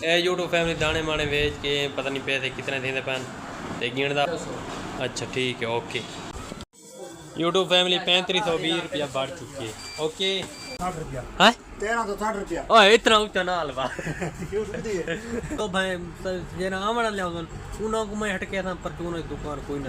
ए YouTube family दाने माने vetch के पता नहीं पैसे कितने देंगे पैन ते गिनदा। अच्छा ठीक है ओके। यूट्यूब फैमिली 3520 रुपया बढ़ चुकी है। ओके 60 रुपया है 1360 रुपया। ओए इतना ऊंचा ना हलवा तो भाई जे ना आमड़ा ले उन को मैं हट के था पर तूने दुकान कोई ना।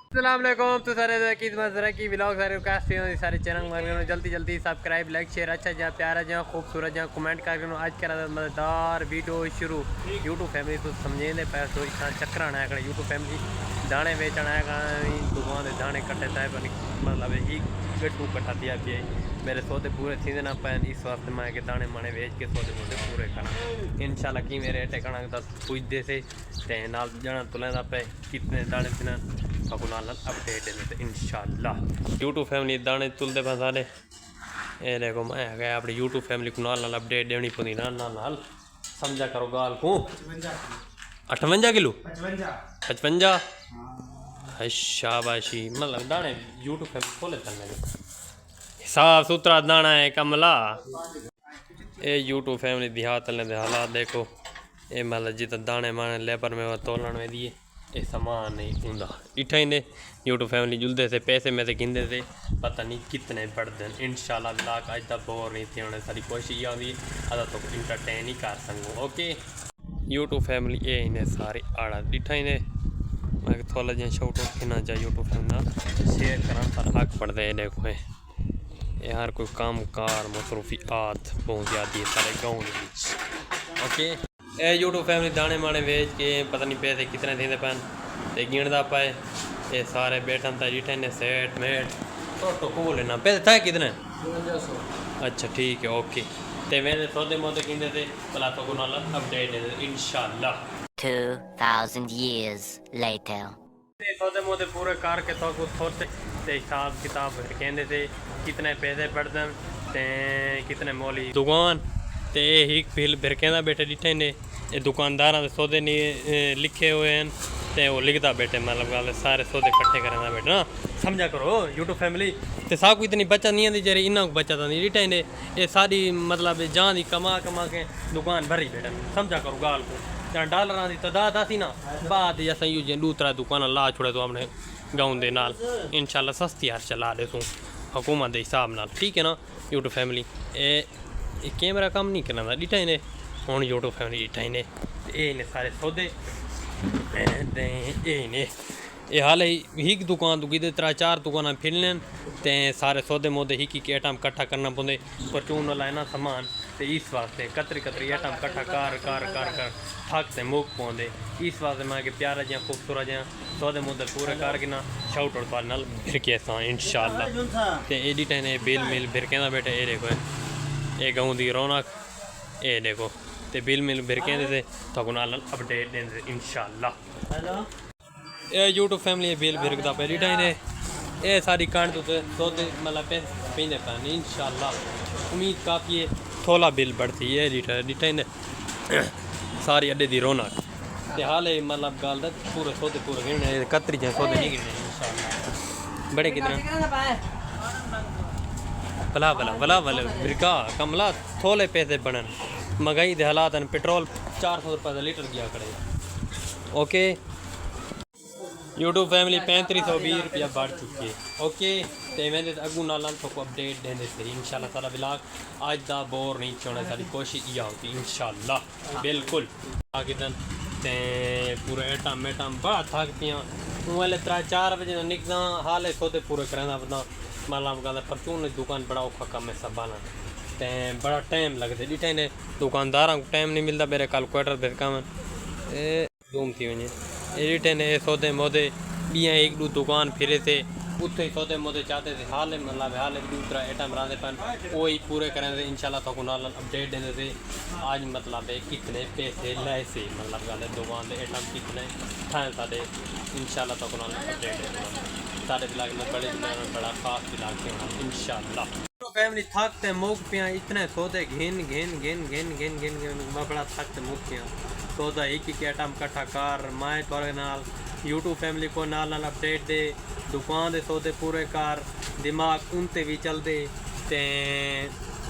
अस्सलाम वालेकुम तो सारे की मज़रा की व्लॉग सारे कास्ट सारे चैनल में जल्दी जल्दी सब्सक्राइब लाइक शेयर अच्छा जहाँ प्यारा जहाँ खूबसूरत जहाँ कमेंट करके आज करा मज़ेदार वीडियो शुरू। यूट्यूब फैमिली तो समझे दे पैर तो इतना चक्कर आना है यूट्यूब फैमिली दाने बेचना है दुकान के दाने कट्टे था मतलब ही गट्टू कट्ठा दिया पे मेरे सौदे पूरे थी ना पैन इस वास्ते मैं के दाने माने बेच के सौदे मुझे पूरे करा इंशाल्लाह की मेरे ठिकाना दस पूछते से ते नाल जाना तुलेंदा पे कितने दाने थे ना अपडेट है इंशाल्लाह। यूट्यूब फैमिली दाने तुलते पे सारे ये देखो मैं गया अपनी यूट्यूब फैमिली को नाल अपडेट देनी पौंदी नाल समझा करो गाल को 58 किलो 55 शाबाशी मतलब दाने यूट्यूब फैमिली खोले चलने साफ सुथरा दाना है कमला। ये यूट्यूब फैमिली देहात दे हालात देखो ये मतलब जितना दाने माने लेबर में तोलन में दिए ये सामान नहीं होंदा इठा ही यूट्यूब फैमिली जुलते थे पैसे में से गिनते थे पता नहीं कितने बढ़ते हैं इंशाल्लाह ब्लॉग आज तक बोर नहीं थे उन्हें सारी कोशिश ये होती अदा तो इंटरटेन ही कर सकूँ। ओके यूट्यूब फैमिली ये इन्हें सारे आड़ा इठा ही मैं थोड़ा जहाँ शॉट खिना चाहिए यूट्यूब फैमिली शेयर करा पर हक पड़ते हैं देखो यार कोई काम कार मसरूफियात पहुँच जाती है सारे गाँव के। ओके ए यूट्यूब फैमिली दाने माने वेच के पता नहीं पैसे कितने देंगे पैन ते गिनदा पाए ये सारे बैठन था जिठे ने सेट मेट तो को लेना पैसे था कितने 5200। अच्छा ठीक है ओके ते मैंने सौदे मोदे गिनदे थे भला तो को नाल अपडेट दे इंशाल्लाह। 2000 years later सौदे मोदे पूरे कार के तो कुछ थोड़े ते हिसाब किताब कहते थे कितने पैसे बढ़ते ते कितने मोली दुकान ते ही बिल भिरकेंदा बैठे डिठे ने ये दुकानदार सौदे नहीं लिखे हुए हैं ते वो लिखता बैठे मतलब गल सारे सौदे इकट्ठे करना बैठे ना समझा करो यूट्यूब फैमिली ते साकू इतनी बचत नहीं आती जरी इन्ना बचत आती डिठे ने ये सारी मतलब जान ही कमा के दुकान भरी बैठे समझा करो गाल को जहाँ डॉलर की तादाद आती ना बाद जैसा यूँ जो दूसरा दुकान ला छोड़े तो अपने गाँव के नाल इंशाल्लाह सस्ती हर चला दे तू हुकूमत के हिसाब नाल ठीक है ना। यूट्यूब फैमिली ये कैमरा कम नहीं करना डिठा ने हूँ यूट्यूब फैमिली डिठा ने ये सारे सौदे ये हाल ही दुकान तो कि 3-4 दुकान फिरने ते सारे सौदे मोदे ही आइटम कट्ठा करना पौंदे परचून लाना सामान तो इस वास्ते कतरी आइटम कट्ठा कर थक से मुक पौंदे इस वास्ते मैं कि प्यारा जहाँ खूबसूरत जहाँ सौदे मुद्दे पूरे कर के ना शाउट आउट नाल भिरके असां इंशाल्लाह ते एडी टाइम बिल मिल भिरकेंदा बैठे ये देखो ये गाँव की रौनक ये देखो ते बिल मिल भिरकेंदे थे तो नाल अपडेट देंदे इंशाल्लाह। ये यूट्यूब फैमिली बिल भिरकदा पे एडी टाइम ये सारी कांड तो सौदे मतलब पेंदे पान इंशाल्लाह उम्मीद काफ़ी है थोड़ा बिल बढ़ती है एडी ने सारी अड्डे दी रौनक ते हाल मतलब गल पूरे सौदे पूरे गिनने कतरी जहाँ सौदे नहीं गिनने इंशाल्लाह बड़े कितने भला भला भला भला बिरका कमला थोड़े पैसे बनन महंगाई के हालात पेट्रोल 400 रुपये लीटर गया करे। ओके यूट्यूब फैमिली 3520 रुपया बढ़ चुकी है। ओके तो मैंने अगू नाल तो अपडेट देने से इंशाल्लाह सारा ब्लॉग आज दा बोर नहीं छोड़ने सारी कोशिश यह होती इंशाल्लाह बिल्कुल आगे दिन ते पूरे आइटम बड़ा थक पियाँ पहले 3-4 बजे निकलना हाल सौदे पूरे कराना बंदा मतलब गल परचून दुकान बड़ा औखा कम है संभालना ते बड़ा टाइम लगता डिठे ने दुकानदार को टाइम नहीं मिलता मेरे कैलकुलेटर भिरका धूम थी वजे डिठे ने सौदे मोदे बियाँ एक दो दुकान फिरे थे उत्थे ही सौदे मोदे चाहते थे हाल मतलब हाल दूसरा आइटम रहते पन वही पूरे करें थे इंशाल्लाह तो नाल अपडेट देते थे आज मतलब कितने पैसे लाए से मतलब गल दुकान के आइटम कितने ठाए साढ़े इंशाल्लाह तो नाल अपडेट देते सारे ब्लॉग में बड़ा खास ब्लॉग थे इंशाल्लाह। फैमिली थकते मुक पियाँ इतने सौदे घिन बड़ा थकते मुक पियाँ सौदा एक आइटम कट्ठा कर माए तोरे नाल यूट्यूब फैमिली को नाल अपडेट दे दुकान दे सौदे पूरे कर दिमाग उनते भी चलते ते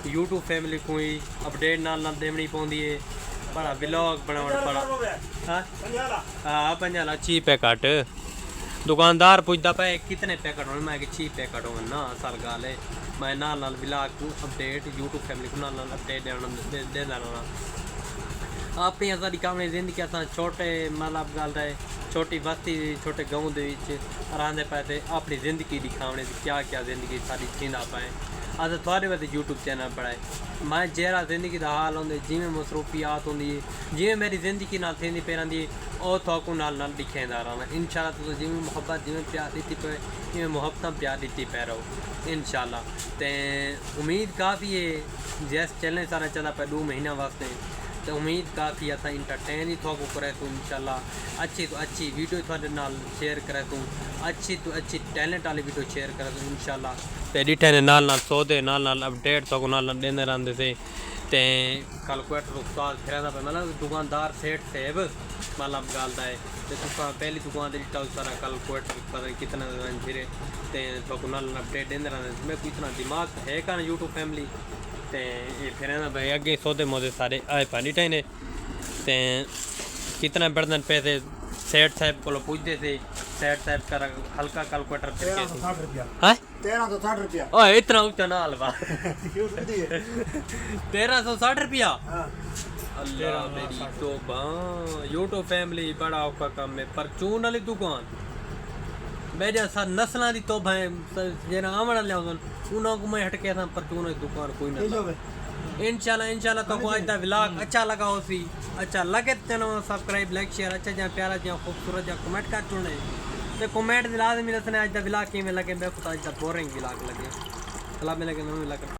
YouTube फैमिली को ही अपडेट नाल देनी पौंदी है बड़ा व्लॉग बनाउण पड़ा हाँ 50 अच्छी पैकेट दुकानदार पूछता पे कितने पैकेट होने मैं कि 6 पैकेट हो ना असल गल है मैं नाल व्लॉग को अपडेट YouTube फैमिली को नाल अपडेट देना रहना अपनी सारी कामनी जिंदगी अस छोटे मतलब गल है छोटी बस्ती छोटे गाँव के रहा पे अपनी जिंदगी दिखाने क्या क्या जिंदगी सारी थींदा पाए अस थोड़े वास्ते यूट्यूब चैनल बनाए मैं जरा जिंदगी का हाल होंगे जिमें मसरूफियात होंगी जिमें मेरी जिंदगी नाल थी पे रही और थोकू नाल दिखेंदा रहना इंशाल्लाह तुम जिमें मुहब्बत जिमें प्यार दी पे इवें मुहब्बत प्यार दी पे रहो इंशाल्लाह ते उम्मीद काफ़ी है जैस चैनल सारा चला पे 2 महीना वास्ते तो उम्मीद काफ़ी असा इंटरटेन ही थोकू करे तू इंशाल्लाह अच्छी तो अच्छी वीडियो थोड़े नाल शेयर करे तू अच्छी तो अच्छी टैलेंट वाली वीडियो शेयर करे तू इंशाल्लाह ते डिठे ने नाल सौदे नाल अपडेट थोकू नाल देंदे रहंदे से ते कैलकुलेटर उस्ताद फिरदा पे मतलब दुकानदार सेठ सेब मतलब गलदा है ते तुसा पहली दुकान दे डिटा सारा कैलकुलेटर पता कितना फिरे ते थोकू नाल अपडेट देंदे रहंदे मैं इतना दिमाग है का यूट्यूब फैमिली ते ये फिर भाई अगे सौदे मोदे सारे आए पानी टाइने ते कितना बर्तन पैसे सेठ साहब को पूछते थे सेठ साहब का हल्का कैलकुलेटर 1360 रुपया है 1360 रुपया ओए इतना ऊंचा ना हलवा 1360 रुपया अल्लाह मेरी तौबा यूट्यूब फैमिली बड़ा औखा काम है परचून वाली दुकान मेरे साथ नस्लों की तोबा जरा आमण लिया उन्होंने मैं हटके था परचून की दुकान कोई ना इंशाल्लाह तो आज का व्लॉग अच्छा लगा हो सी अच्छा लगे तो चैनल सब्सक्राइब लाइक शेयर अच्छा जहाँ प्यारा जहाँ खूबसूरत जहाँ कमेंट कर चुने तो कमेंट दिला दे मेरे आज का व्लॉग किमें लगे मैं खुद आज का बोरिंग व्लॉग लगे अल्लाह में लगे